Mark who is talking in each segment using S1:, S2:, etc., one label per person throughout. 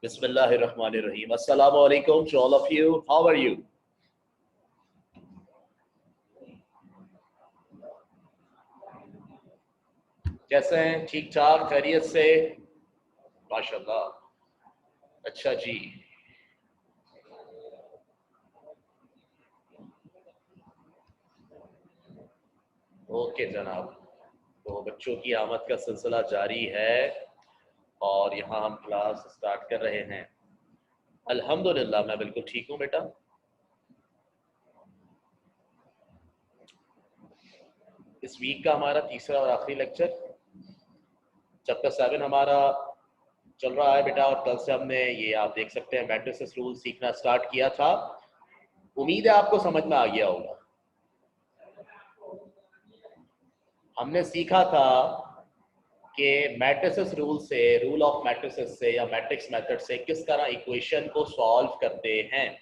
S1: Bismillahirrahmanirrahim. Assalamu alaikum to all of you. How are you? कैसे हैं? ठीक ठाक, खैरियत से? माशाल्लाह। अच्छा जी। ओके जनाब, तो बच्चों की आमद का सिलसिला जारी है और यहाँ हम क्लास स्टार्ट कर रहे हैं। अल्हम्दुलिल्लाह मैं बिल्कुल ठीक हूँ बेटा। इस वीक का हमारा तीसरा और आखिरी लेक्चर चैप्टर 7 हमारा चल रहा है बेटा, और कल से हमने ये आप देख सकते हैं मैट्रिसेस रूल सीखना स्टार्ट किया था। उम्मीद है आपको समझ में आ गया होगा। हमने सीखा था कि मैट्रिसेस रूल से, रूल ऑफ मैट्रिसेस से या मैट्रिक्स मेथड से किस तरह इक्वेशन को सॉल्व करते हैं।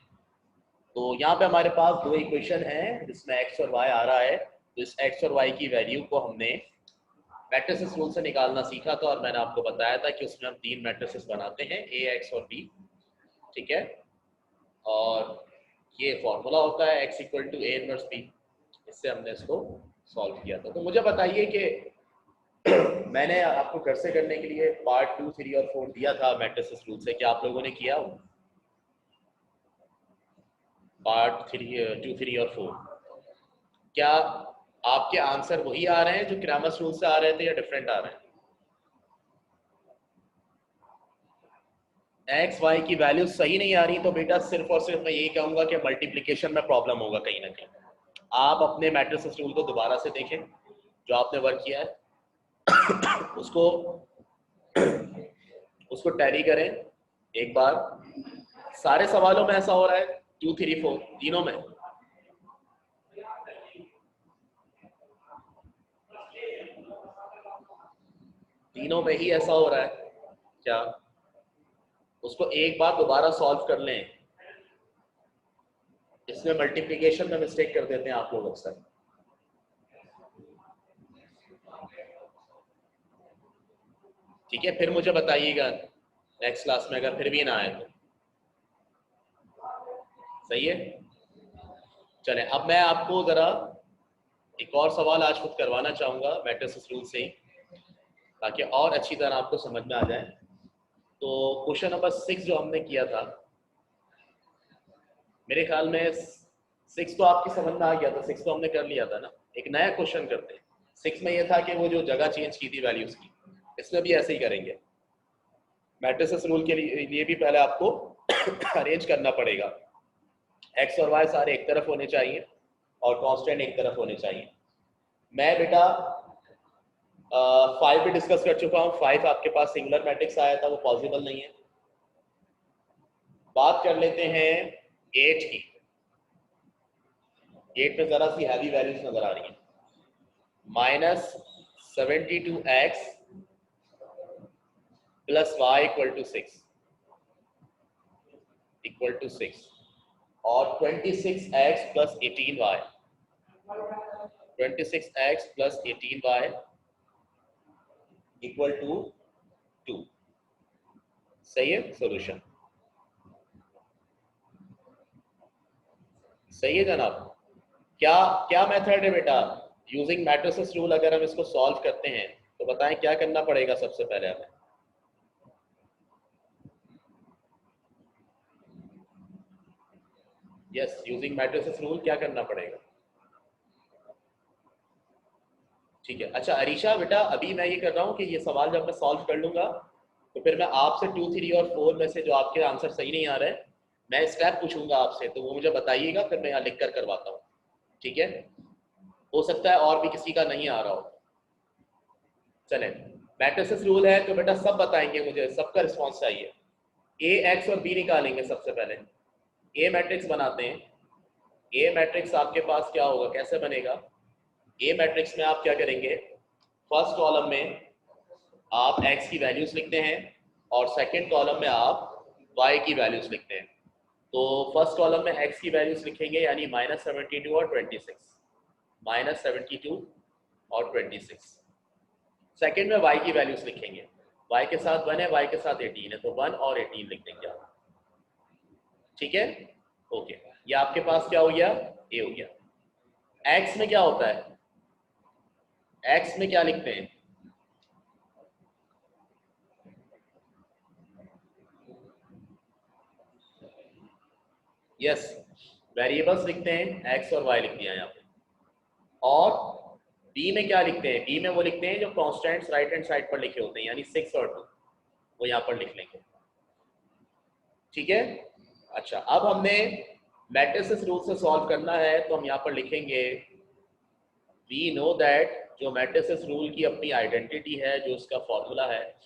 S1: तो यहाँ पे हमारे पास दो इक्वेशन हैं जिसमें एक्स और वाई आ रहा है। तो इस एक्स और वाई की वैल्यू को हमने मैट्रिसेस रूल से निकालना सीखा था, और मैंने आपको बताया था कि उसमें हम तीन मैट्रिसेस बनाते हैं, ए, एक्स और बी। ठीक है, और ये फॉर्मूला होता है X equal to A inverse B. इससे हमने इसको सॉल्व किया था। तो मुझे बताइए कि मैंने आपको घर से करने के लिए पार्ट 2, 3 और 4 दिया था मैट्रिसेस रूल से। क्या आप लोगों ने किया हो पार्ट 2, 3 और 4? क्या आपके आंसर वही आ रहे हैं जो क्रैमर्स रूल से आ रहे थे या डिफरेंट आ रहे हैं? एक्स वाई की वैल्यू सही नहीं आ रही तो बेटा सिर्फ और सिर्फ मैं यही कहूंगा कि मल्टीप्लिकेशन में प्रॉब्लम होगा कहीं ना कहीं। आप अपने मैट्रिसेस रूल को दोबारा से देखें जो आपने वर्क किया है उसको उसको टैली करें एक बार। सारे सवालों में ऐसा हो रहा है, 2, 3, 4 तीनों में। तीनों में ही ऐसा हो रहा है क्या? उसको एक बार दोबारा सॉल्व कर लें। इसमें मल्टीप्लिकेशन में मिस्टेक कर देते हैं आप लोग अक्सर। ठीक है, फिर मुझे बताइएगा नेक्स्ट क्लास में अगर फिर भी ना आए तो। सही है, चलें अब मैं आपको जरा एक और सवाल आज खुद करवाना चाहूंगा मैट्रिसेस रूल से ही, ताकि और अच्छी तरह आपको समझ में आ जाए। तो क्वेश्चन नंबर 6 जो हमने किया था, मेरे ख्याल में 6 तो आपकी समझ में आ गया था, 6 तो हमने कर लिया था ना। एक नया क्वेश्चन करते हैं। 6 में ये था कि वो जो जगह चेंज की थी वैल्यूज की, इसमें भी ऐसे ही करेंगे। मैट्रिसेस रूल के लिए भी पहले आपको अरेंज करना पड़ेगा। एक्स और वाई सारे एक तरफ होने चाहिए और कांस्टेंट एक तरफ होने चाहिए। मैं बेटा 5 भी डिस्कस कर चुका हूँ। 5 आपके पास सिंगुलर मैट्रिक्स आया था, वो पॉसिबल नहीं है। बात कर लेते हैं 8 की। 8 में जरा सी हैवी वैल्यूज नजर आ रही है। -72x plus Y equal to 6 और 26x plus 18y 26x plus 18y equal to 2। सही है सॉल्यूशन? सही है जनाब? क्या क्या मेथड है बेटा यूजिंग मैट्रिसेस रूल? अगर हम इसको सॉल्व करते हैं तो बताएं क्या करना पड़ेगा सबसे पहले हमें? यस, यूजिंग मैट्रिसेस रूल क्या करना पड़ेगा? ठीक है, अच्छा अरीशा बेटा, अभी मैं ये कर रहा हूँ कि ये सवाल जब मैं सॉल्व कर लूंगा तो फिर मैं आपसे 2, 3 और 4 में से जो आपके आंसर सही नहीं आ रहे मैं स्टेप पूछूंगा आपसे, तो वो मुझे बताइएगा, फिर मैं यहाँ लिख कर करवाता हूँ। ठीक है, हो सकता है और भी किसी का नहीं आ रहा हो। चले, मैट्रिसेस रूल है तो बेटा सब बताएंगे, मुझे सबका रिस्पॉन्स चाहिए। ए, एक्स और बी निकालेंगे सबसे पहले। ए मैट्रिक्स बनाते हैं। ए मैट्रिक्स आपके पास क्या होगा, कैसे बनेगा? ए मैट्रिक्स में आप क्या करेंगे, फर्स्ट कॉलम में आप x की वैल्यूज लिखते हैं और सेकंड कॉलम में आप y की वैल्यूज लिखते हैं। तो फर्स्ट कॉलम में x की वैल्यूज लिखेंगे यानी -72 और 26, -72 और 26। सेकंड में y की वैल्यूज लिखेंगे y के साथ 1 है, y के साथ 18 है, तो 1 और 18 लिख देंगे आप। ठीक है, ओके। ये आपके पास क्या हो गया, a हो गया। x में क्या होता है, x में क्या लिखते हैं, यस, वेरिएबल्स लिखते हैं, x और y लिख दिया यहाँ पे। और b में क्या लिखते हैं, b में वो लिखते हैं जो कॉन्स्टेंट्स राइट हैंड साइड पर लिखे होते हैं, यानी 6 और 2, वो यहाँ पर लिख लेंगे। ठीक है, अच्छा, अब हमने मैट्रिसेस रूल से सॉल्व करना है, तो हम यहाँ पर लिखेंगे वी नो दैट, जो मैट्रिसेस रूल की अपनी आइडेंटिटी है, जो उसका फॉर्मूला है,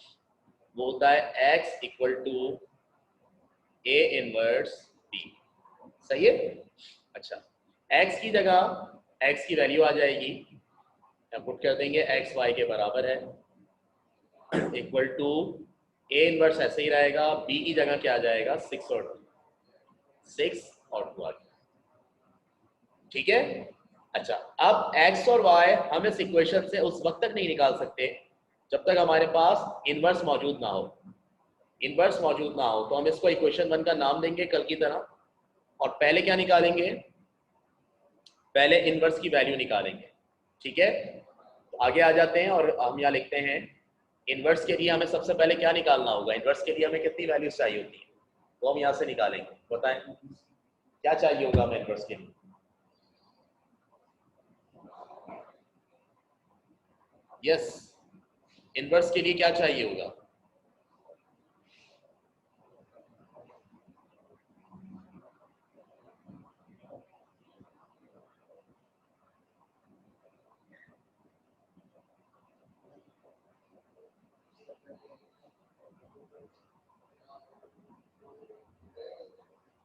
S1: वो होता है x equal to a inverse b। सही है, अच्छा, x की जगह x की वैल्यू आ जाएगी, पुट कर देंगे x y के बराबर है, इक्वल टू a इनवर्स ऐसे ही रहेगा, b की जगह क्या आ जाएगा, 6 और 2 आ गया। ठीक है, अच्छा, अब x और y हम इस इक्वेशन से उस वक्त तक नहीं निकाल सकते जब तक हमारे पास इनवर्स मौजूद ना हो। इनवर्स मौजूद ना हो तो हम इसको इक्वेशन 1 का नाम देंगे कल की तरह, और पहले क्या निकालेंगे, पहले इनवर्स की वैल्यू निकालेंगे। ठीक है, तो आगे आ जाते हैं और हम यहाँ लिखते हैं इनवर्स के लिए हमें सबसे पहले क्या निकालना होगा, इनवर्स के लिए हमें कितनी वैल्यूज चाहिए होती है, वो हम यहाँ से निकालेंगे। बताएं क्या चाहिए होगा हमें इनवर्स के लिए, यस, इनवर्स के लिए क्या चाहिए होगा,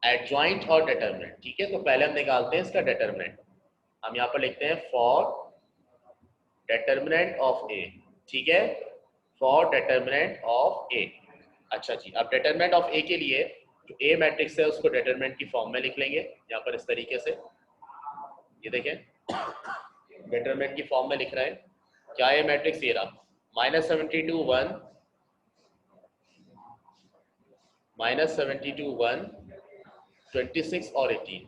S1: एडजॉइंट और डिटरमिनेंट। ठीक है, तो पहले हम निकालते हैं इसका डिटरमिनेंट। हम यहाँ पर लिखते हैं फॉर डिटरमिनेंट ऑफ ए। ठीक है, फॉर डिटरमिनेंट ऑफ ए। अच्छा जी, अब डिटरमिनेंट ऑफ ए के लिए जो ए मैट्रिक्स है उसको डिटरमिनेंट की फॉर्म में लिख लेंगे, यहाँ पर इस तरीके से, ये देखें, डिटरमिनेंट की फॉर्म में लिख रहे हैं। क्या ए मैट्रिक्स, ये रहा, -72 1, -72 1, 26 और 18,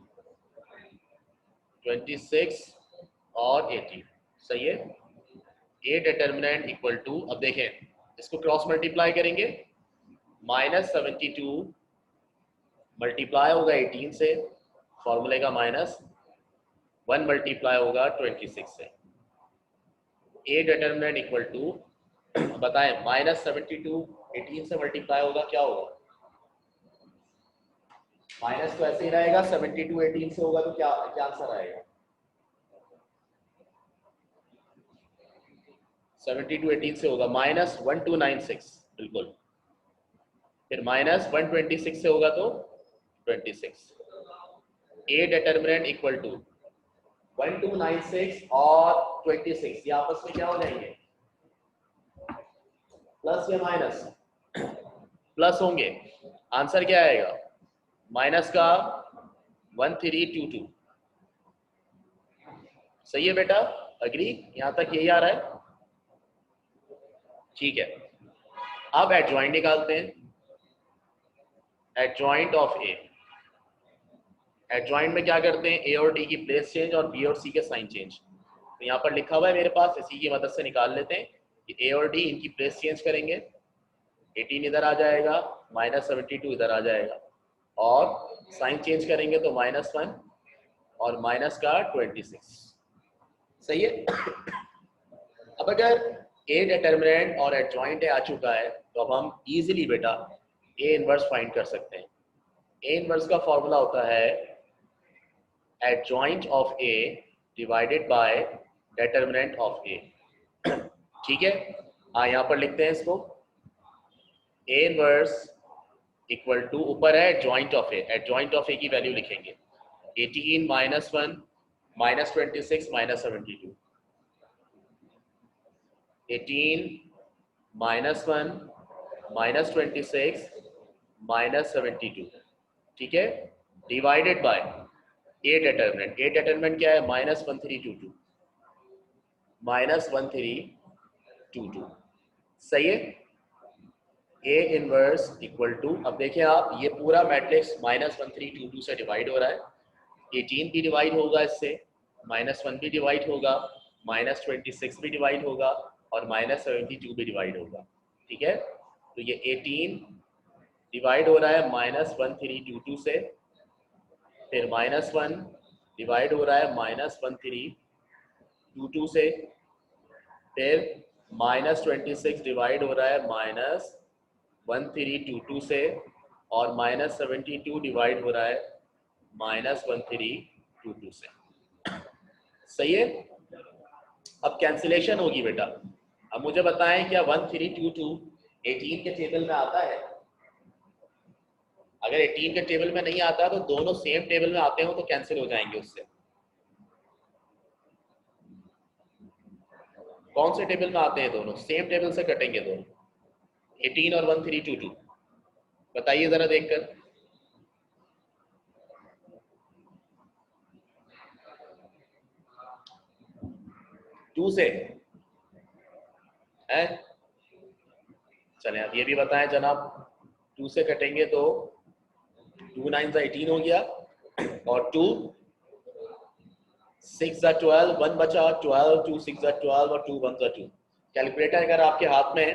S1: 26 और 18। सही है, ए डिटरमिनेंट इक्वल टू, अब देखें इसको क्रॉस मल्टीप्लाई करेंगे, -72 मल्टीप्लाई होगा 18 से, फॉर्मूले का -1 मल्टीप्लाई होगा 26 से। ए डिटरमिनेंट इक्वल टू, बताएं, -72 18 से मल्टीप्लाई होगा, क्या होगा, माइनस तो ऐसे ही रहेगा, 72 18 से होगा तो क्या क्या आंसर आएगा, 72 18 से होगा -1296, बिल्कुल। फिर -126 से होगा तो 26। ए डिटरमिनेंट इक्वल टू 1296 और 26, ये आपस में क्या हो जाएंगे, प्लस या माइनस, प्लस होंगे, आंसर क्या आएगा, माइनस का 1322। सही है बेटा, अग्री, यहां तक यही आ रहा है। ठीक है, अब एडजॉइंट निकालते हैं, एडजॉइंट ऑफ ए। एडजॉइंट में क्या करते हैं, ए और डी की प्लेस चेंज और बी और सी के साइन चेंज। तो यहाँ पर लिखा हुआ है मेरे पास, इसी की मदद से निकाल लेते हैं कि ए और डी इनकी प्लेस चेंज करेंगे, 18 इधर आ जाएगा, -72 इधर आ जाएगा, और साइन चेंज करेंगे तो -1 और माइनस का 26। सही है। अब अगर ए डिटरमिनेंट और एडजॉइंट आ चुका है तो अब हम इजीली बेटा ए इनवर्स फाइंड कर सकते हैं। ए इनवर्स का फॉर्मूला होता है adjoint of A divided by determinant of A. ठीक है, हाँ यहाँ पर लिखते हैं इसको, ए इनवर्स इक्वल टू, ऊपर है adjoint of A, adjoint of A की वैल्यू लिखेंगे 18 -1 -26 -72, 18 -1 -26 -72। ठीक है, divided by A determinant, A determinant क्या है, -1322, -1322। सही है, ए इनवर्स इक्वल टू, अब देखिए आप ये पूरा मैट्रिक्स -1322 से डिवाइड हो रहा है, 18 भी डिवाइड होगा इससे, -1 भी डिवाइड होगा, -26 भी डिवाइड होगा और -72 भी डिवाइड होगा। ठीक है, तो ये 18 डिवाइड हो रहा है -1322 से, फिर -1 डिवाइड हो रहा है -1322 से, फिर -26 डिवाइड हो रहा है -1322 से, और -72 डिवाइड हो रहा है -1322 से। सही है, अब कैंसिलेशन होगी बेटा। अब मुझे बताएं क्या 1322 18 के टेबल में आता है? अगर 18 के टेबल में नहीं आता तो दोनों सेम टेबल में आते हो तो कैंसिल हो जाएंगे उससे। कौन से टेबल में आते हैं? दोनों सेम टेबल से कटेंगे दोनों, 18 और 1322। बताइए जरा देखकर। 2 से है। चलें अब ये भी बताएं जनाब, 2 से कटेंगे तो 2 9 18 हो गया, और 2 6 12, 1 बचा 12, 2 6 12 और 2 1 2। कैलकुलेटर अगर आपके हाथ में है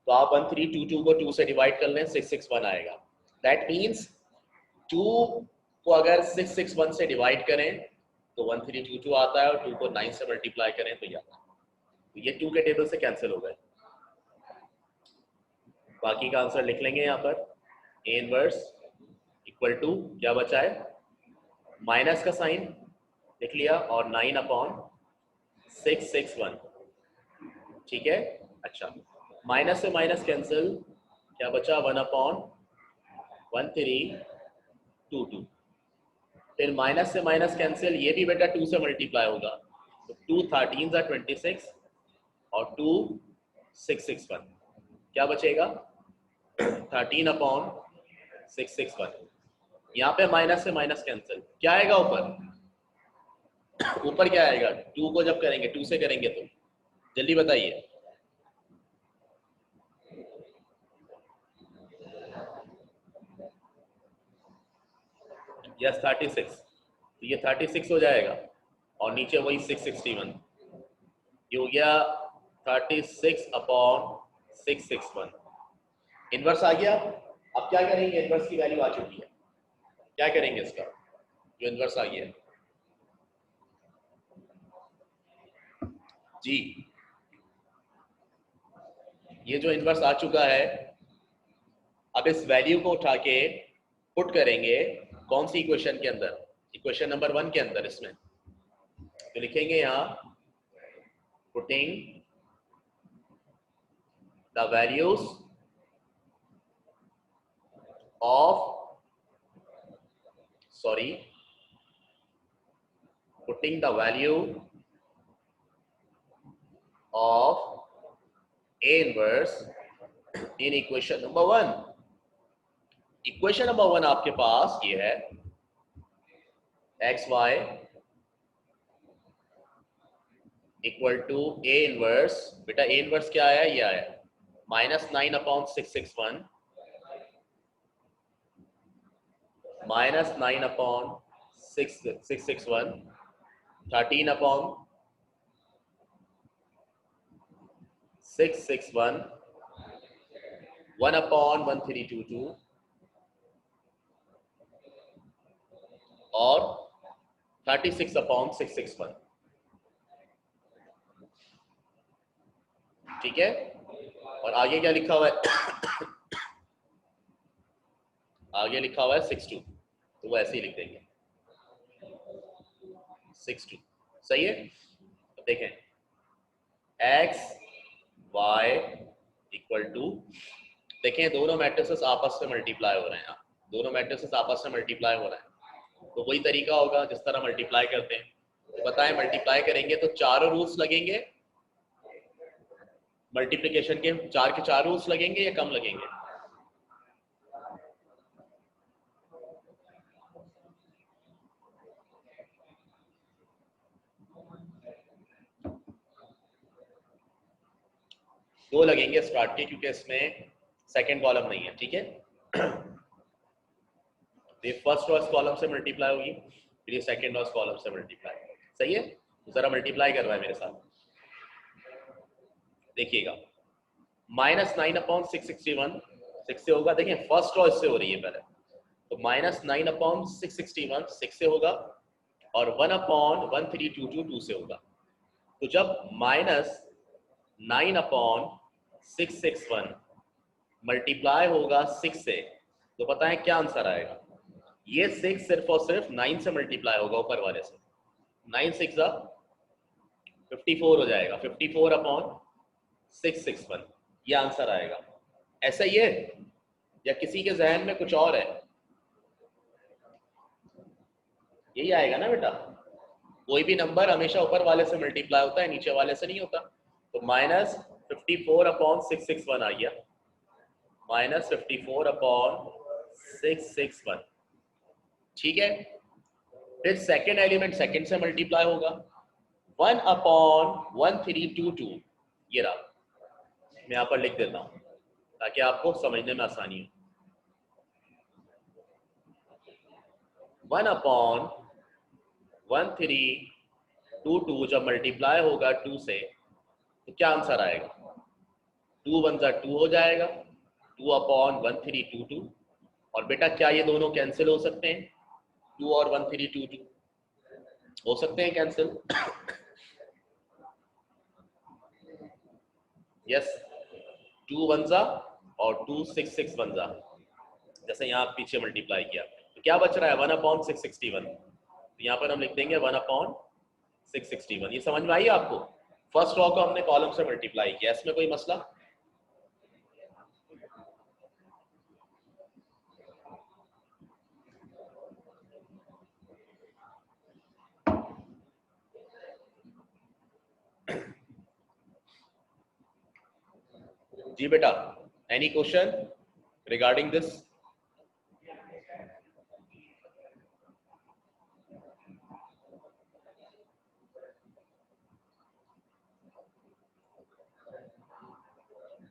S1: तो आप 1322 को 2 से डिवाइड कर लें, 661 आएगा। दैट मीन्स 2 को अगर 661 से डिवाइड करें तो 1322 आता है, और 2 को 9 से मल्टीप्लाई करें तो ये आता है। तो ये 2 के टेबल से कैंसिल हो गए। बाकी का आंसर लिख लेंगे यहाँ पर, ए इनवर्स इक्वल टू क्या बचा है, माइनस का साइन लिख लिया और 9/661। ठीक है, अच्छा माइनस से माइनस कैंसिल, क्या बचा 1/1322। फिर माइनस से माइनस कैंसिल, ये भी बेटा 2 से मल्टीप्लाई होगा, तो 2 13 26 और 2 661, क्या बचेगा 13/661। यहाँ पे माइनस से माइनस कैंसिल, क्या आएगा ऊपर? ऊपर क्या आएगा? 2 को जब करेंगे 2 से करेंगे तो जल्दी बताइए। यस 36, तो ये 36 हो जाएगा और नीचे वही 661, ये हो गया 36/661। इनवर्स आ गया। अब क्या करेंगे, इनवर्स की वैल्यू आ चुकी है, क्या करेंगे इसका जो इनवर्स आ गया जी? ये जो इनवर्स आ चुका है, अब इस वैल्यू को उठा के पुट करेंगे कौन सी इक्वेशन के अंदर? इक्वेशन नंबर 1 के अंदर। इसमें तो लिखेंगे यहाँ putting the values of putting the value of A inverse in equation number 1। Equation number 1 आपके पास ये है X Y equal to A inverse. बेटा ए इनवर्स क्या आया? ये आया -9/661 -9/661 13/661 1/1322 और 36/661। ठीक है, और आगे क्या लिखा हुआ है? आगे लिखा हुआ है 62, तो वो ऐसे ही लिख देंगे 62। सही है, तो देखें एक्स वाई इक्वल टू, देखें दोनों मैट्रिसेस आपस में मल्टीप्लाई हो रहे हैं, दोनों मैट्रिसेस आपस में मल्टीप्लाई हो रहे हैं, तो वही तरीका होगा जिस तरह मल्टीप्लाई करते हैं। तो बताएं मल्टीप्लाई करेंगे तो चारों रूल्स लगेंगे मल्टीप्लिकेशन के, 4 के 4 रूल्स लगेंगे या कम लगेंगे? दो लगेंगे स्टार्ट के, क्योंकि इसमें सेकंड कॉलम नहीं है, ठीक है। ये फर्स्ट और कॉलम से मल्टीप्लाई होगी, फिर ये सेकंड और कॉलम से मल्टीप्लाई, सही है। तो जरा मल्टीप्लाई कर रहा है मेरे साथ, देखिएगा। -9/661 6 से होगा, देखिए फर्स्ट रॉ इससे हो रही है पहले, तो -9/661 6 से होगा, और 1/1322 2 से होगा। तो जब -9/661 मल्टीप्लाई होगा 6 से, तो बताएं क्या आंसर आएगा। ये 6 सिर्फ और सिर्फ 9 से मल्टीप्लाई होगा ऊपर वाले से, 9 6 54 हो जाएगा, 54/661 ये आंसर आएगा। ऐसा ही है या किसी के जहन में कुछ और है? यही आएगा ना बेटा, कोई भी नंबर हमेशा ऊपर वाले से मल्टीप्लाई होता है, नीचे वाले से नहीं होता। तो -54/661 आ गया, -54/661, ठीक है। फिर सेकेंड एलिमेंट सेकेंड से मल्टीप्लाई होगा, 1/1322, ये रहा, मैं यहाँ पर लिख देता हूँ ताकि आपको समझने में आसानी हो। 1/1322 जब मल्टीप्लाई होगा 2 से, तो क्या आंसर आएगा? 2 1 2 हो जाएगा, 2/1322। और बेटा क्या ये दोनों कैंसिल हो सकते हैं? 2 और 1322 हो सकते हैं कैंसिल। यस, 2 1 और 2 6 6 1 जैसे यहाँ पीछे मल्टीप्लाई किया, तो क्या बच रहा है? 1/661। तो यहाँ पर हम लिख देंगे 1/661। ये समझ में आई आपको? फर्स्ट रॉ को हमने कॉलम से मल्टीप्लाई किया, इसमें कोई मसला? जी बेटा, एनी क्वेश्चन रिगार्डिंग दिस?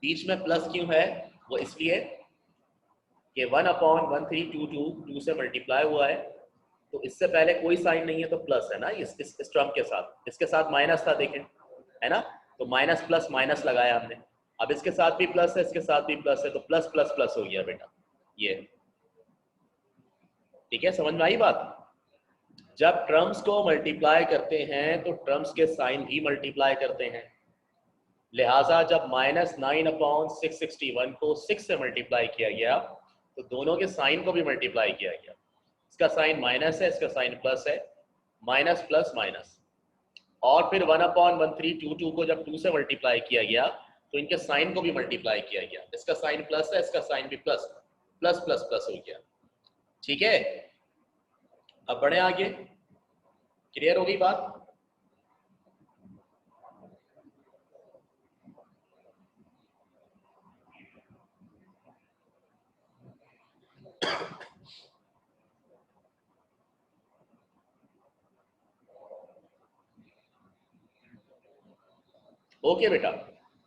S1: बीच में प्लस क्यों है? वो इसलिए कि 1/1322 2 से मल्टीप्लाई हुआ है, तो इससे पहले कोई साइन नहीं है तो प्लस है ना, इस टर्म के साथ, इसके साथ माइनस था, देखें है ना, तो माइनस प्लस माइनस लगाया हमने। अब इसके साथ भी प्लस है, इसके साथ भी प्लस है, तो प्लस प्लस प्लस हो गया बेटा, ये ठीक है। समझ में आई बात? जब टर्म्स को मल्टीप्लाई करते हैं तो टर्म्स के साइन भी मल्टीप्लाई करते हैं, लिहाजा जब -9/661 को 6 से मल्टीप्लाई किया गया, तो दोनों के साइन को भी मल्टीप्लाई किया गया। इसका साइन माइनस है, इसका साइन प्लस है, माइनस प्लस माइनस। और फिर 1/1322 को जब 2 से मल्टीप्लाई किया गया, तो इनके साइन को भी मल्टीप्लाई किया गया। इसका साइन प्लस है, इसका साइन भी प्लस प्लस प्लस प्लस हो गया, ठीक है। अब बढ़े आगे, क्लियर हो गई बात? ओके बेटा,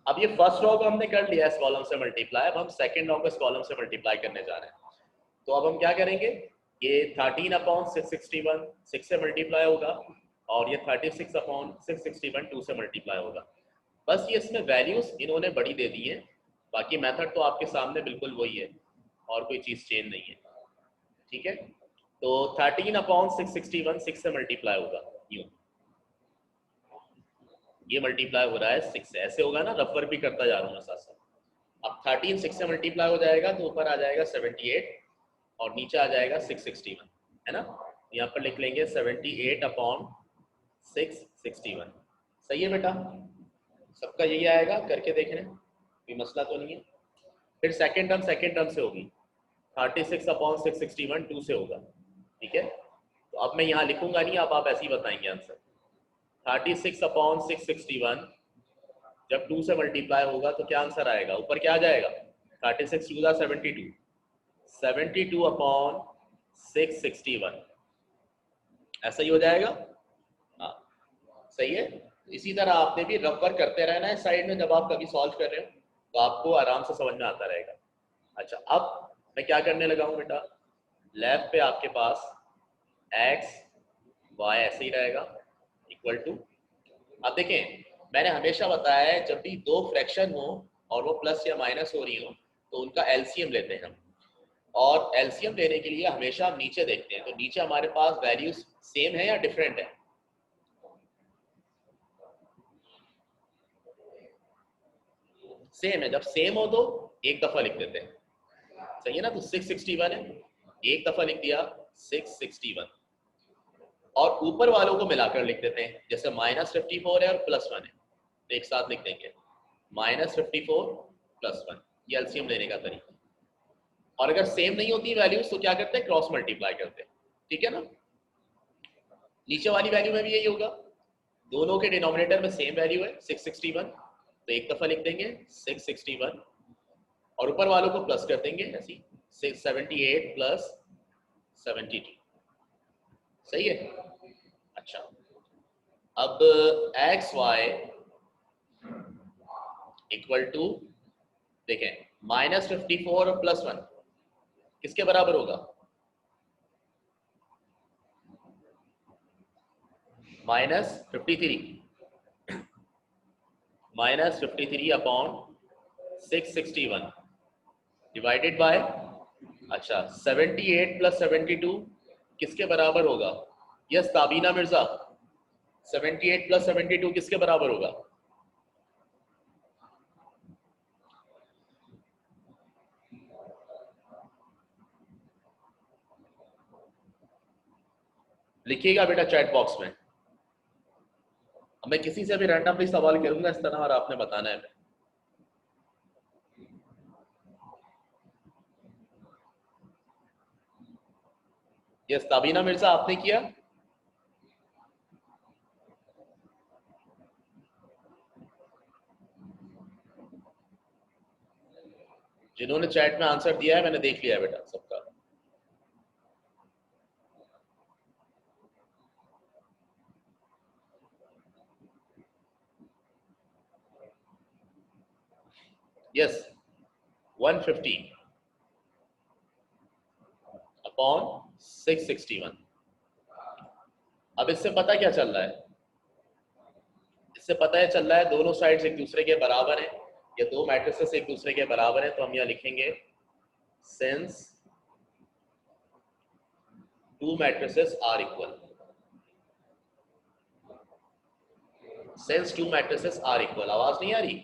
S1: अब ये फर्स्ट रॉ को हमने कर लिया इस कॉलम से मल्टीप्लाई, अब हम सेकंड रॉ को इस कॉलम से मल्टीप्लाई करने जा रहे हैं। तो अब हम क्या करेंगे, ये 13/661 6 से मल्टीप्लाई होगा, और ये 36/661 2 से मल्टीप्लाई होगा। बस ये इसमें वैल्यूज इन्होंने बड़ी दे दी है, बाकी मेथड तो आपके सामने बिल्कुल वही है, और कोई चीज़ चेंज नहीं है, ठीक है। तो 13/661 6 से मल्टीप्लाई होगा, यूँ ये मल्टीप्लाई हो रहा है 6 से, ऐसे होगा ना, रफर भी करता जा रहा हूँ मैं साथ साथ। अब 13 6 से मल्टीप्लाई हो जाएगा तो ऊपर आ जाएगा 78 और नीचे आ जाएगा 661, है ना। यहाँ पर लिख लेंगे 78/661, सही है बेटा, सबका यही आएगा, करके देख रहे हैं, कोई मसला तो नहीं है। फिर सेकेंड टर्म से होगी, 36/661 2 से होगा, ठीक है। तो अब मैं यहाँ लिखूंगा नहीं, आप ऐसे ही बताएंगे आंसर। 36/661 जब 2 से मल्टीप्लाई होगा तो क्या आंसर आएगा? ऊपर क्या आ जाएगा? 36 2 72, 72/661, ऐसा ही हो जाएगा। हाँ सही है। इसी तरह आपने भी रफ वर्क करते रहना है साइड में, जब आप कभी सॉल्व कर रहे हो तो आपको आराम से समझ में आता रहेगा। अच्छा, अब मैं क्या करने लगा हूँ बेटा, लेफ्ट पे आपके पास x y ऐसे ही रहेगा इक्वल टू, अब देखें मैंने हमेशा बताया है जब भी दो फ्रैक्शन हो और वो प्लस या माइनस हो रही हो तो उनका एलसीएम लेते हैं हम, और एलसीएम लेने के लिए हमेशा हम नीचे देखते हैं, तो नीचे हमारे पास वैल्यूज सेम है या डिफरेंट है? सेम है, जब सेम हो तो एक दफा लिख देते हैं, सही है ना, तो 661 है, एक दफा लिख दिया 661, और ऊपर वालों को मिलाकर लिख देते हैं, जैसे -54 है और +1 है तो एक साथ लिख देंगे -54 +1, ये एलसीएम लेने का तरीका। और अगर सेम नहीं होती वैल्यूज तो क्या करते हैं, क्रॉस मल्टीप्लाई करते हैं, ठीक है ना। नीचे वाली वैल्यू में भी यही होगा, दोनों के डिनोमिनेटर में सेम वैल्यू है 661, तो एक दफा लिख देंगे 661, और ऊपर वालों को प्लस कर देंगे ऐसी 678 + 72, सही है। अच्छा, अब XY इक्वल टू, देखें -54 और +1 किसके बराबर होगा, -53, -53 अपॉन 661 डिवाइडेड बाय, अच्छा 78 + 72 किसके बराबर होगा, यस ताबीना मिर्जा, 78 + 72 किसके बराबर होगा, लिखिएगा बेटा चैट बॉक्स में। अब मैं किसी से भी रैंडमली सवाल करूंगा इस तरह और आपने बताना है। यस ताबीना मिर्जा आपने किया, जिन्होंने चैट में आंसर दिया है मैंने देख लिया है बेटा सबका। Yes 150 upon 661। अब इससे पता क्या चल रहा है, इससे पता है चल रहा है दोनों साइड्स एक दूसरे के बराबर हैं, या दो मैट्रिसेस एक दूसरे के बराबर हैं, तो हम यहाँ लिखेंगे since two matrices are equal, since two matrices are equal. आवाज नहीं आ रही,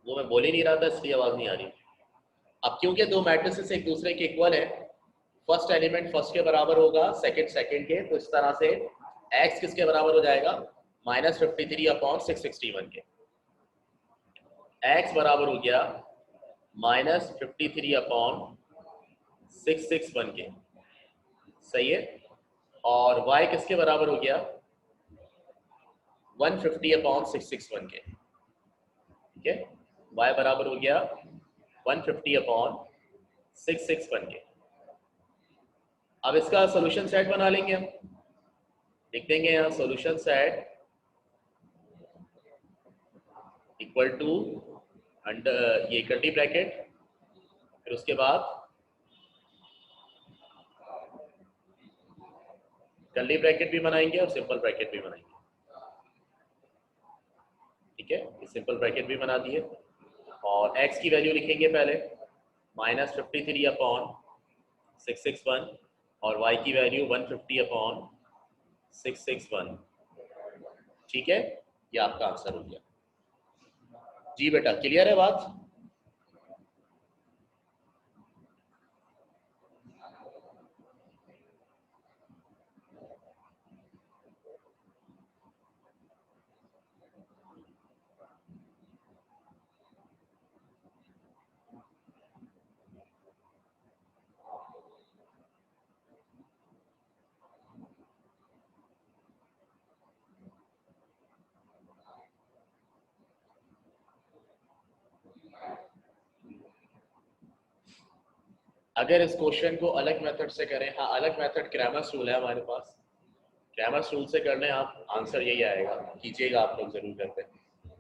S1: वो मैं बोल ही नहीं रहा था इसलिए आवाज नहीं आ रही। अब क्योंकि दो मैट्रिसेस एक दूसरे के इक्वल है, फर्स्ट एलिमेंट फर्स्ट के बराबर होगा, सेकंड सेकंड के, तो इस तरह से x किसके बराबर हो जाएगा, -53 अपॉन 661 के, x बराबर हो गया -53 अपॉन 661 के, सही है। और y किसके बराबर हो गया, 150 अपॉन 661 के, ठीक है, y बराबर हो गया 150 अपॉन 661 के। अब इसका सोल्यूशन सेट बना लेंगे हम, लिख देंगे यहाँ solution set equal to under ये कर्ली ब्रैकेट, फिर उसके बाद कर्ली ब्रैकेट भी बनाएंगे और सिंपल ब्रैकेट भी बनाएंगे, ठीक है, ये सिंपल ब्रैकेट भी बना दिए, और x की वैल्यू लिखेंगे पहले -53 अपॉन 661, और y की वैल्यू 150 अपॉन 661, ठीक है, ये आपका आंसर हो गया। जी बेटा क्लियर है बात। अगर इस क्वेश्चन को अलग मेथड से करें, हाँ अलग मेथड क्रैमर्स रूल है हमारे पास, क्रैमर्स रूल से कर लें आप, आंसर यही आएगा, कीजिएगा आप लोग जरूर करते,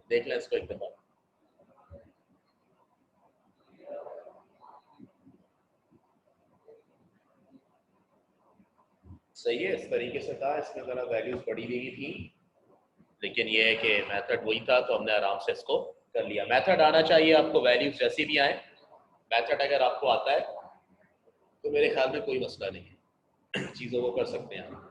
S1: देख लें इसको एक दफा। सही है, इस तरीके से था, इसमें ज़रा वैल्यूज बढ़ी हुई थी, लेकिन ये है कि मेथड वही था तो हमने आराम से इसको कर लिया। मेथड आना चाहिए आपको, वैल्यूज जैसी भी आए, मेथड अगर आपको आता है तो मेरे ख्याल में कोई मसला नहीं है, चीज़ों को कर सकते हैं आप।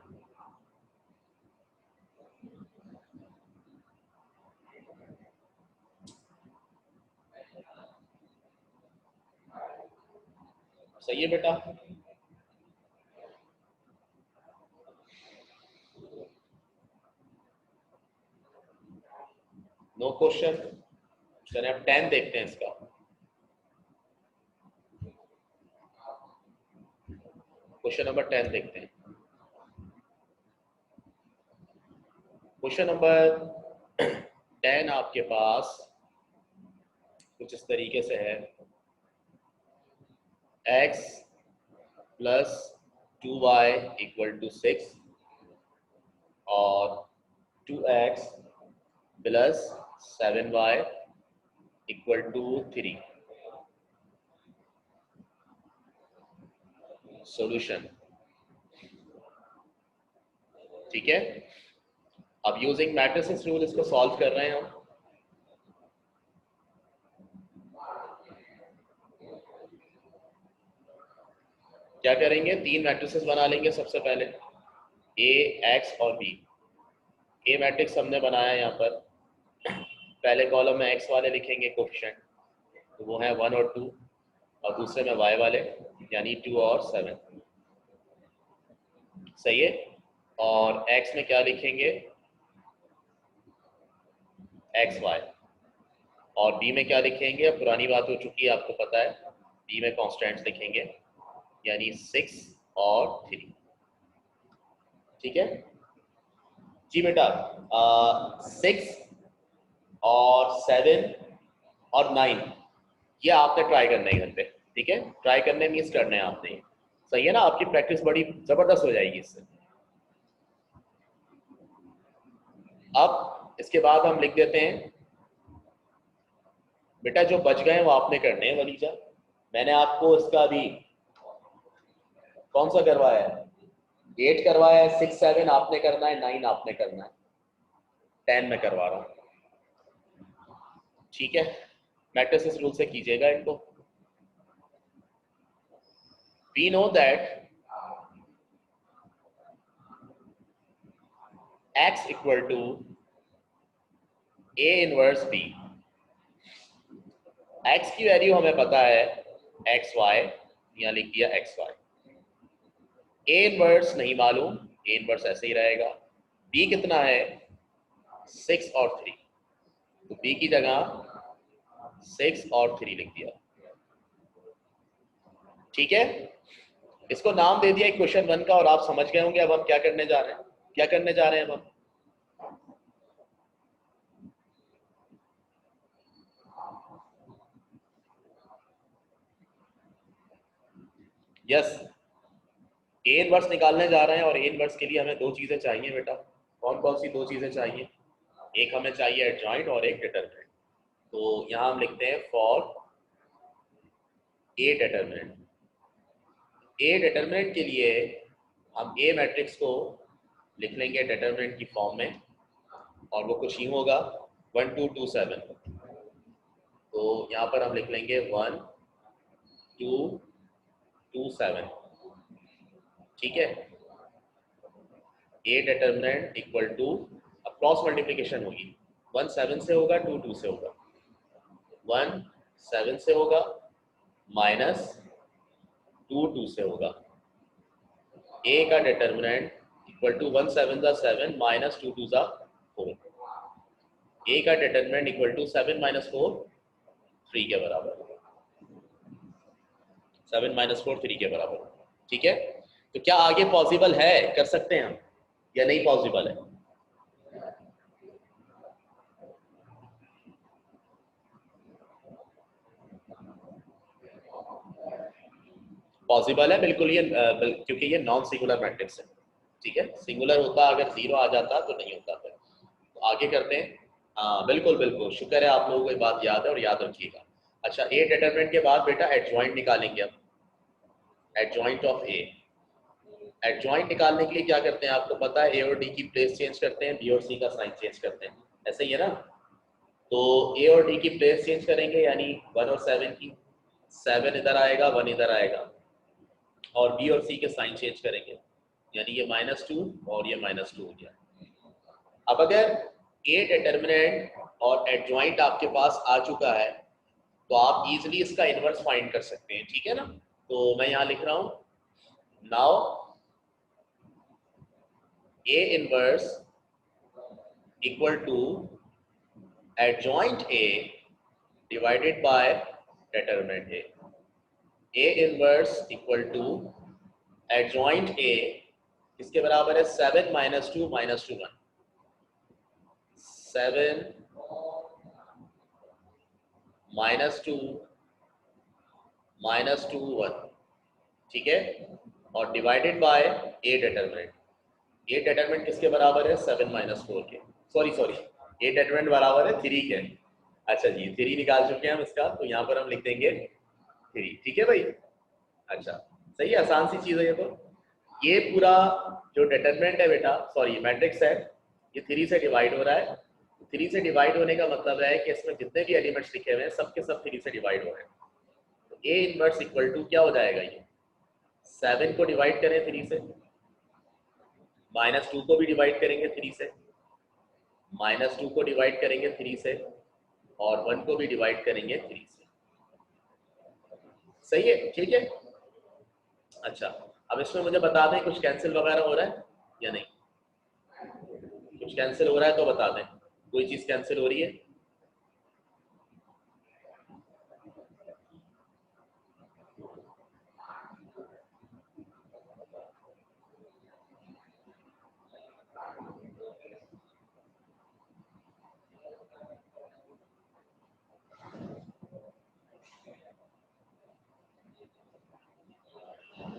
S1: सही है बेटा, नो क्वेश्चन। चलिए अब 10 देखते हैं इसका। क्वेश्चन नंबर 10 देखते हैं। क्वेश्चन नंबर 10 आपके पास कुछ इस तरीके से है, x plus 2y equal to 6 और 2x plus 7y equal to 3। Solution, ठीक है। अब यूजिंग मैट्रिसेस रूल इसको सॉल्व कर रहे हैं हम। क्या करेंगे, 3 मैट्रिसेस बना लेंगे सबसे पहले, ए, एक्स और बी। ए मैट्रिक्स हमने बनाया यहाँ पर, पहले कॉलम में एक्स वाले लिखेंगे कोफिशिएंट, तो वो है 1 और 2, और दूसरे में वाई वाले यानी 2 और 7। सही है। और एक्स में क्या लिखेंगे, एक्स वाई, और बी में क्या लिखेंगे, अब पुरानी बात हो चुकी है आपको पता है, बी में कॉन्स्टेंट्स लिखेंगे यानी 6 और 3। ठीक है जी बेटा, 6 और 7 और 9 ये आपने ट्राई करना है घर पे, ठीक है। ट्राई करने मीन्स करना है आपने, सही है ना, आपकी प्रैक्टिस बड़ी जबरदस्त हो जाएगी इससे। अब इसके बाद हम लिख देते हैं बेटा, जो बच गए हैं वो आपने करने हैं वलीजा। मैंने आपको इसका अभी कौन सा करवाया है, 8 करवाया है, 6 7 आपने करना है, 9 आपने करना है, 10 में करवा रहा हूँ, ठीक है। मैट्रिसेस रूल से कीजिएगा इनको। We know that x equal to a inverse b। x की वैल्यू हमें पता है xy, यहाँ लिख दिया xy। a इनवर्स नहीं मालूम, a इनवर्स ऐसे ही रहेगा। b कितना है, 6 और 3, तो b की जगह 6 और 3 लिख दिया, ठीक है। इसको नाम दे दिया क्वेश्चन 1 का, और आप समझ गए होंगे अब हम क्या करने जा रहे हैं, क्या करने जा रहे हैं अब हम। यस, ए इनवर्स निकालने जा रहे हैं, और ए इनवर्स के लिए हमें 2 चीजें चाहिए बेटा। कौन कौन सी 2 चीजें चाहिए, एक हमें चाहिए एडजॉइंट और एक डिटरमिनेंट। तो यहाँ हम लिखते हैं for a determinant. A determinant के लिए हम ए मैट्रिक्स को लिख लेंगे डिटरमिनेंट की फॉर्म में, और वो कुछ ही होगा 1 2 2 7। तो यहाँ पर हम लिख लेंगे 1 2 2 7, ठीक है। ए डिटरमिनेंट इक्वल टू, अब क्रॉस मल्टीप्लिकेशन होगी, 1 7 से होगा, 2 2 से होगा, 1 7 से होगा माइनस 2 2 से होगा। ए का डिटरमिनेंट इक्वल टू 1 7 ज़ा 7 माइनस 2 2 ज़ा 4। ए का डिटरमिनेंट इक्वल टू 7 माइनस 4 3 के बराबर, 7 माइनस 4 3 के बराबर, ठीक है। तो क्या आगे पॉसिबल है, कर सकते हैं हम, या नहीं पॉसिबल है। पॉसिबल है बिल्कुल, ये क्योंकि ये नॉन सिंगुलर मैट्रिक्स है, ठीक है। सिंगुलर होता अगर 0 आ जाता तो नहीं होता फिर। तो आगे करते हैं। हाँ बिल्कुल बिल्कुल, शुक्र है आप लोगों को ये बात याद है, और याद रखिएगा। अच्छा, ए डिटरमिनेंट के बाद बेटा एडजॉइंट निकालेंगे हम, एडजॉइंट ऑफ ए। एडजॉइंट निकालने के लिए क्या करते हैं आपको पता है, ए और डी की प्लेस चेंज करते हैं, बी और सी का साइन चेंज करते हैं, ऐसे ही है ना। तो ए और डी की प्लेस चेंज करेंगे, यानी 1 और 7 की, 7 इधर आएगा 1 इधर आएगा, और बी और सी के साइन चेंज करेंगे, यानी ये -2 और ये -2 हो गया। अब अगर ए डिटर्मिनेंट और एडजॉइंट आपके पास आ चुका है तो आप इजीली इसका इनवर्स फाइंड कर सकते हैं, ठीक है ना। तो मैं यहाँ लिख रहा हूँ, now A inverse equal to adjoint A divided by determinant A. A inverse equal to adjoint A किसके बराबर है, 7 - 2 - 2 1, 7 - 2 - 2 1, ठीक है, और divided by A determinant. A determinant किसके बराबर है, 7 - 4 के, सॉरी ए डिटरमिनेंट बराबर है 3 के। अच्छा जी 3 निकाल चुके हैं हम इसका, तो यहाँ पर हम लिख देंगे 3, ठीक है भाई। अच्छा सही है, आसान सी चीज़ है ये। तो ये पूरा जो डिटरमिनेंट है बेटा, सॉरी मैट्रिक्स है, ये 3 से डिवाइड हो रहा है। 3 से डिवाइड होने का मतलब है कि इसमें जितने भी एलिमेंट्स लिखे हुए हैं सब के सब 3 से डिवाइड हो रहे हैं। तो ए इनवर्स इक्वल टू क्या हो जाएगा, ये 7 को डिवाइड करें 3 से, -2 को भी डिवाइड करेंगे 3 से, -2 को डिवाइड करेंगे 3 से, और 1 को भी डिवाइड करेंगे 3 से। सही है, ठीक है। अच्छा अब इसमें मुझे बता दें कुछ कैंसिल वगैरह हो रहा है या नहीं, कुछ कैंसिल हो रहा है तो बता दें, कोई चीज कैंसिल हो रही है।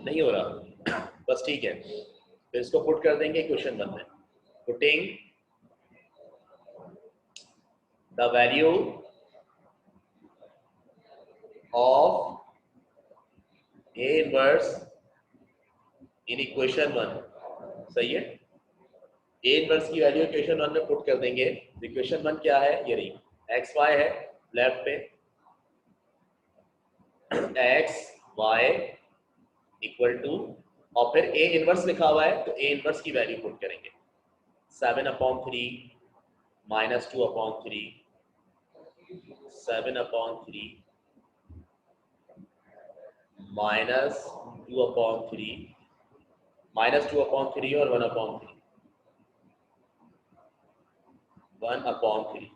S1: नहीं हो रहा, बस ठीक है, तो इसको पुट कर देंगे क्वेश्चन 1 में। Putting the value of A inverse in equation 1, सही है। ए इनवर्स की वैल्यू इक्वेशन 1 में पुट कर देंगे। इक्वेशन 1 क्या है, ये रही, एक्स वाई है लेफ्ट पे, एक्स वाई इक्वल टू, और फिर ए इनवर्स लिखा हुआ है तो ए इनवर्स की वैल्यू पुट करेंगे, 7/3 -2/3, 7/3 -2/3, -2/3 और 1/3, 1/3,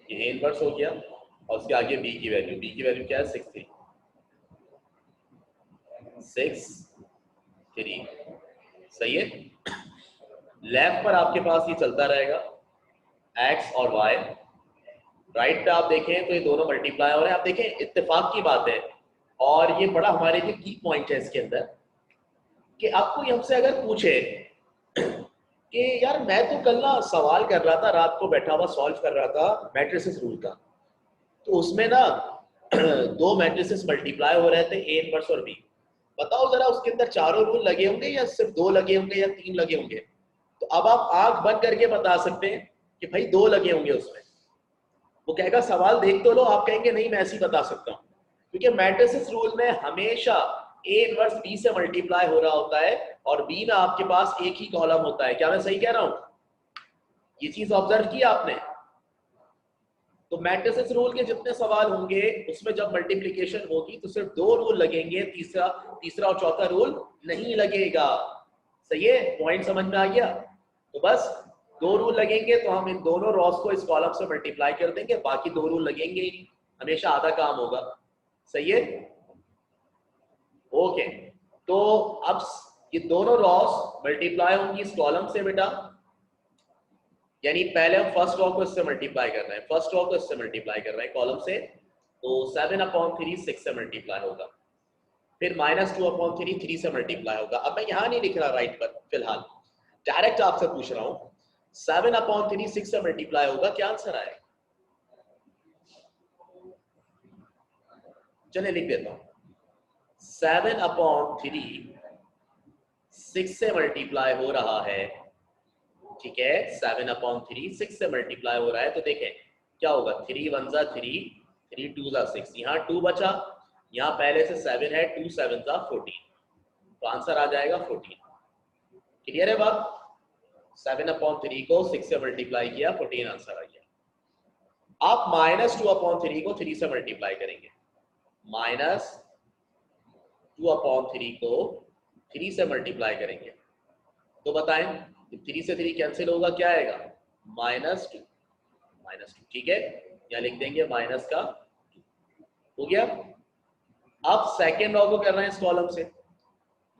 S1: ये ए इनवर्स हो गया। और उसके आगे बी की वैल्यू क्या है, 6 3, सही है। लेफ्ट पर आपके पास ये चलता रहेगा, एक्स और वाई। राइट पे आप देखें तो ये दोनों मल्टीप्लाई हो रहे हैं। आप देखें इत्तेफाक की बात है, और ये बड़ा हमारे लिए की पॉइंट है इसके अंदर, कि आपको हमसे अगर पूछे कि यार मैं तो कल ना सवाल कर रहा था, रात को बैठा हुआ सॉल्व कर रहा था मैट्रिसेस रूल का, तो उसमें ना 2 मैट्रिसेस मल्टीप्लाई हो रहे थे, ए इनवर्स और बी। बताओ जरा उसके अंदर चारों रूल लगे होंगे या सिर्फ 2 लगे होंगे या 3 लगे होंगे। तो अब आप आंख बंद करके बता सकते हैं कि भाई 2 लगे होंगे उसमें। वो कहेगा सवाल देख तो लो, आप कहेंगे नहीं मैं ऐसे ही बता सकता हूँ, क्योंकि मैट्रिसेस रूल में हमेशा ए इनवर्स बी से मल्टीप्लाई हो रहा होता है, और बी में आपके पास एक ही कॉलम होता है। क्या मैं सही कह रहा हूँ, ये चीज ऑब्जर्व की आपने। तो मैट्रिसेस रूल के जितने सवाल होंगे उसमें जब मल्टीप्लिकेशन होगी तो सिर्फ 2 रूल लगेंगे, तीसरा और चौथा रूल नहीं लगेगा। सही है, पॉइंट समझ में आ गया। तो बस 2 रूल लगेंगे तो हम इन दोनों रॉस को इस कॉलम से मल्टीप्लाई कर देंगे, बाकी 2 रूल लगेंगे ही, हमेशा आधा काम होगा। सही है, ओके। तो अब ये दोनों रॉस मल्टीप्लाई होंगी इस कॉलम से बेटा, यानी पहले हम फर्स्ट रॉ को इससे मल्टीप्लाई कर रहे हैं, फर्स्ट रॉ को इससे मल्टीप्लाई कर रहे हैं कॉलम से, तो 7/3 6 से मल्टीप्लाई होगा, फिर -2/3 3 से मल्टीप्लाई होगा। अब मैं यहाँ नहीं लिख रहा राइट पर फिलहाल, डायरेक्ट आपसे पूछ रहा हूँ, 7/3 6 से मल्टीप्लाई होगा, क्या आंसर आएगा। चलिए लिख देता हूँ, 7/3 6 से मल्टीप्लाई हो रहा है, ठीक है, 7/3 6 से मल्टीप्लाई हो रहा है, तो देखें क्या होगा, 3 1 जा 3, 3 2 जा 6, यहाँ 2 बचा, यहाँ पहले से 7 है, 2 7 जा 14, तो आंसर आ जाएगा 14। क्लियर है बात? 7/3 को 6 से मल्टीप्लाई किया, 14 आंसर आ गया। आप -2/3 को 3 से मल्टीप्लाई करेंगे, -2/3 को 3 से मल्टीप्लाई करेंगे, तो बताएं 3 से 3 कैंसिल होगा, क्या आएगा, -2, ठीक है, यहाँ लिख देंगे माइनस का 2, हो गया। अब सेकेंड रॉ को कर रहे हैं इस कॉलम से,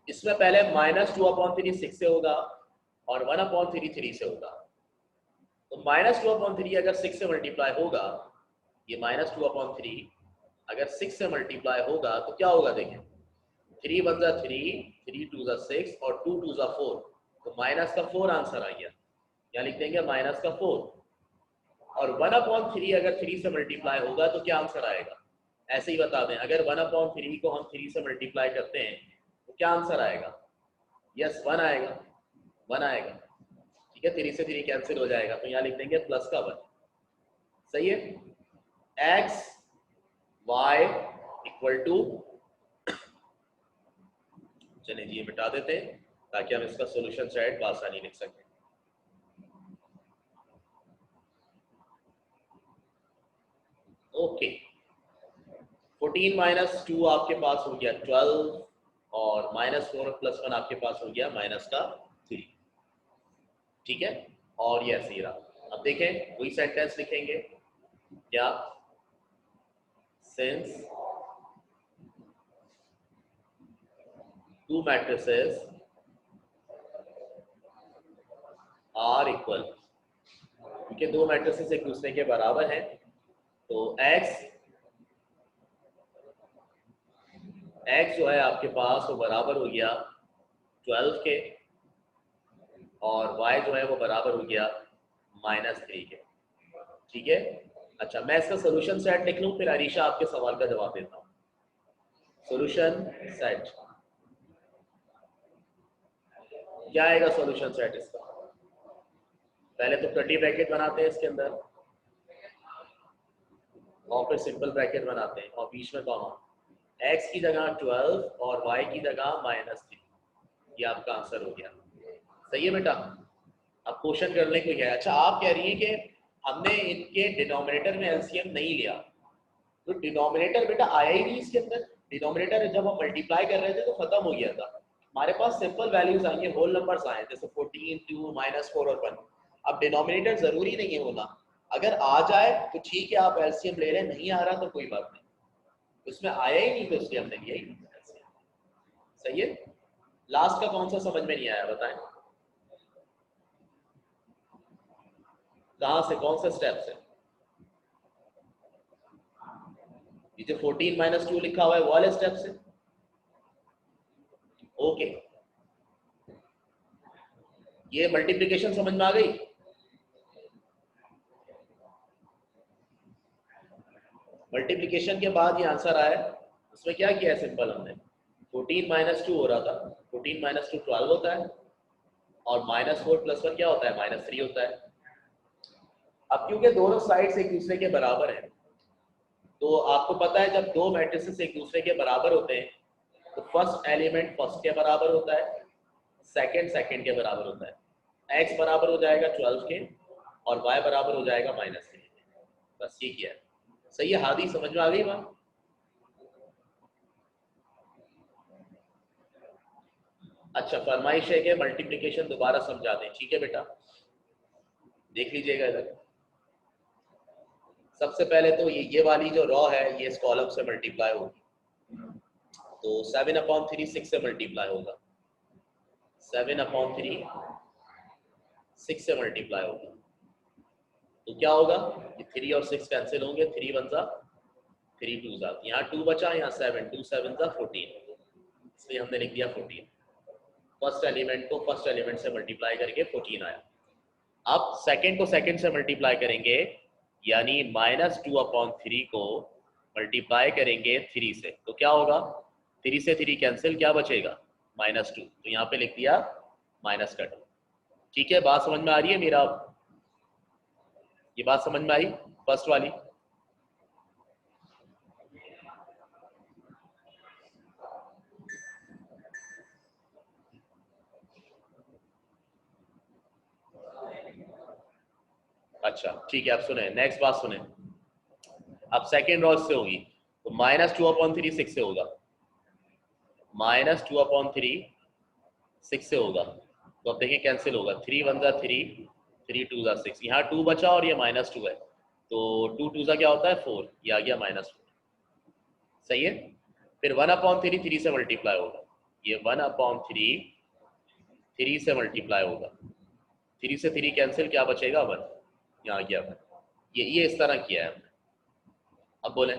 S1: इसमें पहले -2/3 6 से होगा और 1/3 3 से होगा, तो -2/3 अगर 6 से मल्टीप्लाई होगा, ये -2/3 अगर 6 से मल्टीप्लाई होगा तो क्या होगा, देखें 3 1 जा 3, 3 2 जा 6 और 2 2 जा 4, तो माइनस का 4 आंसर आ गया, यहाँ लिख देंगे माइनस का 4। और 1/3 अगर 3 से मल्टीप्लाई होगा तो क्या आंसर आएगा, ऐसे ही बता दें, अगर 1/3 को हम 3 से मल्टीप्लाई करते हैं तो क्या आंसर आएगा, यस 1 आएगा, 1 आएगा, ठीक है, 3 से 3 कैंसिल हो जाएगा, तो यहाँ लिख देंगे प्लस का 1, सही है। एक्स वाई इक्वल टू, चलिए जी ये मिटा देते हैं ताकि हम इसका सॉल्यूशन सेट बआसानी लिख सकें। ओके, 14 - 2 आपके पास हो गया 12 और -4 + 1 आपके पास हो गया माइनस का 3, ठीक है, और ये ऐसे ही रहा। अब देखें वही सेंटेंस लिखेंगे, क्या, सिंस 2 मैट्रिसेस आर इक्वल, क्योंकि 2 मैट्रिसेस एक दूसरे के बराबर हैं, तो x जो है आपके पास वो बराबर हो गया 12 के और y जो है वो बराबर हो गया -3 के, ठीक है। अच्छा, मैं इसका सोल्यूशन सेट लिख लूं, फिर अरीशा आपके सवाल का जवाब देता हूँ। सोल्यूशन सेट क्या आएगा, सोल्यूशन सेट इसका, पहले तो कर्ली ब्रैकेट बनाते हैं इसके अंदर और फिर सिंपल ब्रैकेट बनाते हैं और बीच में कॉमा, x की जगह 12 और y की जगह -3, ये आपका आंसर हो गया, सही है बेटा। अब क्वेश्चन करने को क्या है, अच्छा आप कह रही हैं कि हमने इनके डिनोमिनेटर में एलसीएम नहीं लिया, तो डिनोमिनेटर बेटा आया ही नहीं इसके अंदर, डिनोमिनेटर जब हम मल्टीप्लाई कर रहे थे तो खत्म हो गया था, हमारे पास सिंपल वैल्यूज आएंगे, होल नंबर्स आए जैसे 14 2 -4 और 1। अब डिनोमिनेटर जरूरी नहीं है होना, अगर आ जाए तो ठीक है आप एलसीएम ले रहे हैं, नहीं आ रहा तो कोई बात नहीं, उसमें आया ही नहीं तो इसलिए हमने लिया ही नहीं, सही है। लास्ट का कौन सा समझ में नहीं आया बताएं, कहां से, कौन सा स्टेप से, ये जो 14 - 2 लिखा हुआ है वो वाले स्टेप से, ओके। ये मल्टीप्लिकेशन समझ में आ गई, मल्टीप्लिकेशन के बाद ये आंसर आया, उसमें क्या किया है सिंपल हमने, 14 - 2 हो रहा था, 14 - 2 12 होता है और -4 + 1 क्या होता है, -3 होता है। अब क्योंकि दोनों साइड्स एक दूसरे के बराबर हैं, तो आपको पता है जब दो मैट्रिसेस एक दूसरे के बराबर होते हैं तो फर्स्ट एलिमेंट फर्स्ट के बराबर होता है, सेकंड सेकंड के बराबर होता है, x बराबर हो जाएगा 12 के और y बराबर हो जाएगा -3, बस ये किया है, सही है। हादी समझ में आ गई बात, अच्छा फरमाइश है कि मल्टीप्लिकेशन दोबारा समझा दें, ठीक है बेटा, देख लीजिएगा इधर। सबसे पहले तो ये वाली जो रॉ है ये इस कॉलम से मल्टीप्लाई होगी, तो 7/3 6 से मल्टीप्लाई होगा, 7/3 6 से मल्टीप्लाई होगा, तो क्या होगा, ये 3 और 6 कैंसिल होंगे, 3 1 जा 3 2 जा, यहाँ 2 बचा, यहाँ 7 2 7 जा 14, इसलिए हमने लिख दिया 14, फर्स्ट एलिमेंट को फर्स्ट एलिमेंट से मल्टीप्लाई करके 14 आया। अब सेकंड को सेकंड से मल्टीप्लाई करेंगे, यानी -2/3 को मल्टीप्लाई करेंगे 3 से, तो क्या होगा, 3 से 3 कैंसिल, क्या बचेगा -2, तो यहाँ पे लिख दिया -2। ठीक है, बात समझ में आ रही है मेरा? ये बात समझ में आई फर्स्ट वाली? अच्छा ठीक है, अब सुने नेक्स्ट बात सुने। अब सेकेंड रॉ से होगी तो -2/3 6 से होगा, -2/3 6 से होगा। तो अब देखिए कैंसिल होगा, 3 1 ज़ा 3, 3 2 ज़ा 6, यहाँ 2 बचा और ये -2 है, तो 2 2 ज़ा क्या होता है 4, ये आ गया -4। सही है। फिर 1/3 3 से मल्टीप्लाई होगा, ये 1/3 3 से मल्टीप्लाई होगा, 3 से 3 कैंसिल, क्या बचेगा 1, यहाँ आ गया 1। ये इस तरह किया है हमने। अब बोलें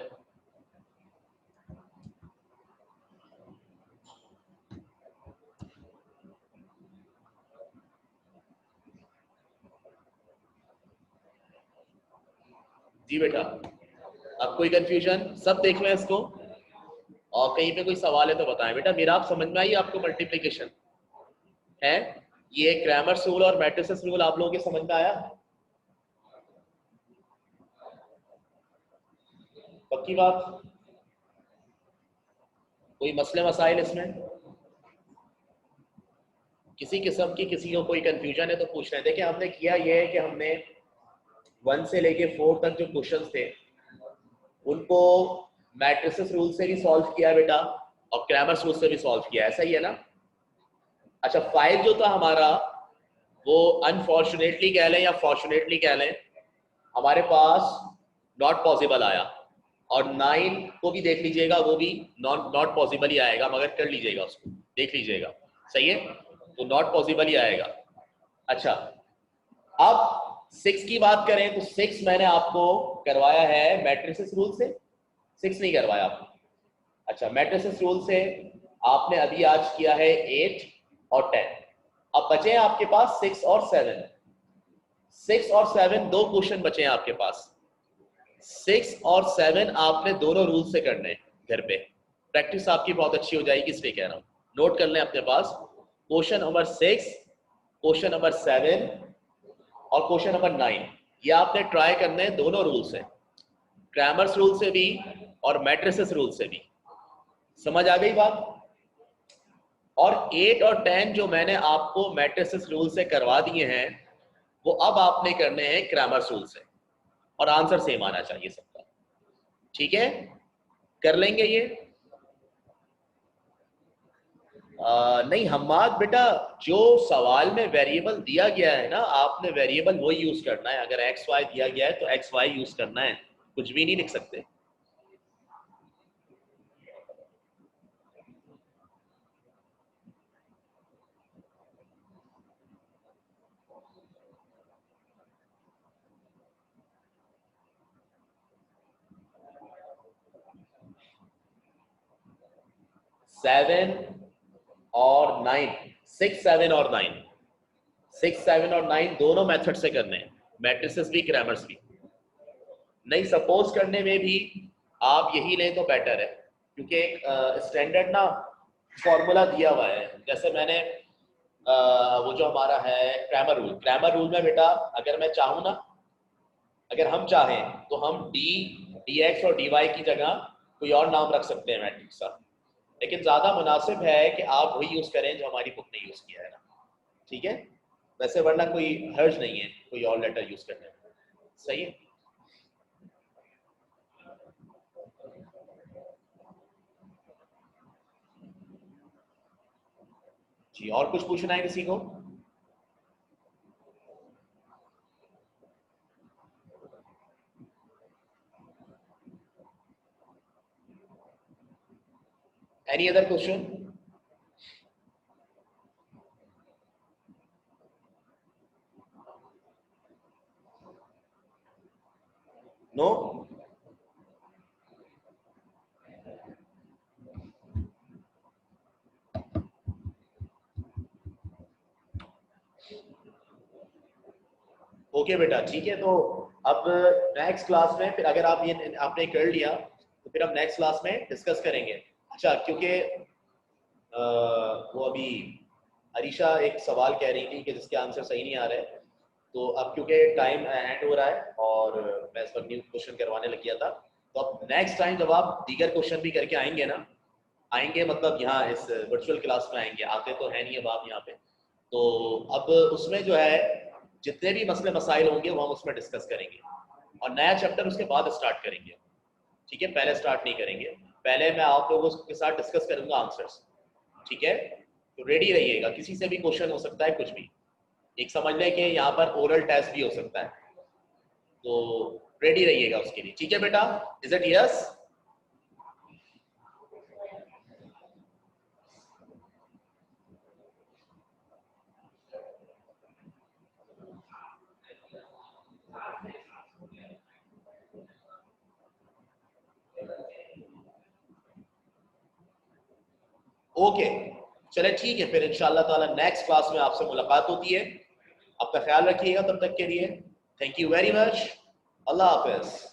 S1: जी बेटा, अब कोई कंफ्यूजन? सब देख रहे हैं इसको, और कहीं पे कोई सवाल है तो बताएं बेटा। मेरा आप समझ में आई आपको मल्टीप्लिकेशन है? ये क्रैमर्स रूल और मैट्रिसेस रूल आप लोगों के समझ में आया? पक्की बात? कोई मसले मसाइल इसमें? किसी किस्म की किसी को कोई कंफ्यूजन है तो पूछ रहे हैं। देखिए हमने किया ये है कि हमने 1 से लेके 4 तक जो क्वेश्चंस थे उनको मैट्रिसेस रूल से भी सॉल्व किया है बेटा, और क्रैमर्स रूल से भी सॉल्व किया है, ऐसा ही है ना? अच्छा 5 जो था हमारा, वो अनफॉर्चुनेटली कह लें या फॉर्चुनेटली कह लें, हमारे पास नॉट पॉसिबल आया। और 9 को भी देख लीजिएगा, वो भी नॉट पॉसिबल ही आएगा, मगर कर लीजिएगा उसको, देख लीजिएगा। सही है, तो नॉट पॉसिबल ही आएगा। अच्छा अब 6 की बात करें तो 6 मैंने आपको करवाया है मैट्रिसेस रूल से, 6 नहीं करवाया आपको। अच्छा मैट्रिसेस रूल से आपने अभी आज किया है 8 और 10। अब बचे हैं आपके पास 6 और 7। 6 और 7 दो क्वेश्चन बचे हैं आपके पास। 6 और 7 आपने दोनों रूल से करने हैं घर पे, प्रैक्टिस आपकी बहुत अच्छी हो जाएगी, इसलिए कह रहा हूं। नोट कर लें अपने पास, क्वेश्चन नंबर 6, क्वेश्चन नंबर 7 और क्वेश्चन नंबर 9, ये आपने ट्राई करने हैं दोनों रूल से, क्रैमर्स रूल से भी और मैट्रिसेस रूल से भी। समझ आ गई बात? और 8 और 10 जो मैंने आपको मैट्रिसेस रूल से करवा दिए हैं, वो अब आपने करने हैं क्रैमर्स रूल से, और आंसर सेम आना चाहिए सबका। ठीक है, कर लेंगे ये? नहीं हम्माद बेटा, जो सवाल में वेरिएबल दिया गया है ना, आपने वेरिएबल वही यूज करना है। अगर एक्स वाई दिया गया है तो एक्स वाई यूज करना है, कुछ भी नहीं लिख सकते। सेवन और 9, 6 7 और 9, 6 7 और 9 दोनों मेथड से करने हैं, मैट्रिसेस भी क्रैमर्स भी। नहीं सपोज करने में भी आप यही लें तो बेटर है, क्योंकि एक स्टैंडर्ड ना फॉर्मूला दिया हुआ है। जैसे मैंने वो जो हमारा है क्रैमर रूल में बेटा, अगर मैं चाहूँ ना, अगर हम चाहें तो हम डी एक्स और डी वाई की जगह कोई और नाम रख सकते हैं मैट्रिक्स का, लेकिन ज़्यादा मुनासिब है कि आप वही यूज़ करें जो हमारी बुक ने यूज़ किया है ना। ठीक है, वैसे वरना कोई हर्ज नहीं है कोई और लेटर यूज़ करने में। सही है। जी और कुछ पूछना है किसी को? Any other question? No? Okay बेटा ठीक है, तो अब नेक्स्ट क्लास में फिर, अगर आप ये आपने कर लिया तो फिर हम नेक्स्ट क्लास में डिस्कस करेंगे। अच्छा क्योंकि वो अभी अरीशा एक सवाल कह रही थी कि जिसके आंसर सही नहीं आ रहे, तो अब क्योंकि टाइम एंड हो रहा है और मैं इस पर न्यू क्वेश्चन करवाने लग गया था, तो अब नेक्स्ट टाइम जब आप दीगर क्वेश्चन भी करके आएंगे ना, आएंगे मतलब यहाँ इस वर्चुअल क्लास में आएंगे, आते तो है नहीं अब आप यहाँ पे, तो अब उसमें जो है जितने भी मसले मसाइल होंगे वो हम उसमें डिस्कस करेंगे और नया चैप्टर उसके बाद स्टार्ट करेंगे। ठीक है, पहले स्टार्ट नहीं करेंगे, पहले मैं आप लोगों के साथ डिस्कस करूंगा आंसर्स। ठीक है, तो रेडी रहिएगा, किसी से भी क्वेश्चन हो सकता है, कुछ भी। एक समझ लें कि यहाँ पर ओरल टेस्ट भी हो सकता है, तो रेडी रहिएगा उसके लिए। ठीक है बेटा, इज इट यस? ओके, चले ठीक है, फिर इंशाल्लाह ताला नेक्स्ट क्लास में आपसे मुलाकात होती है। आपका ख्याल रखिएगा तब तक के लिए। Thank you very much. Allah Hafiz.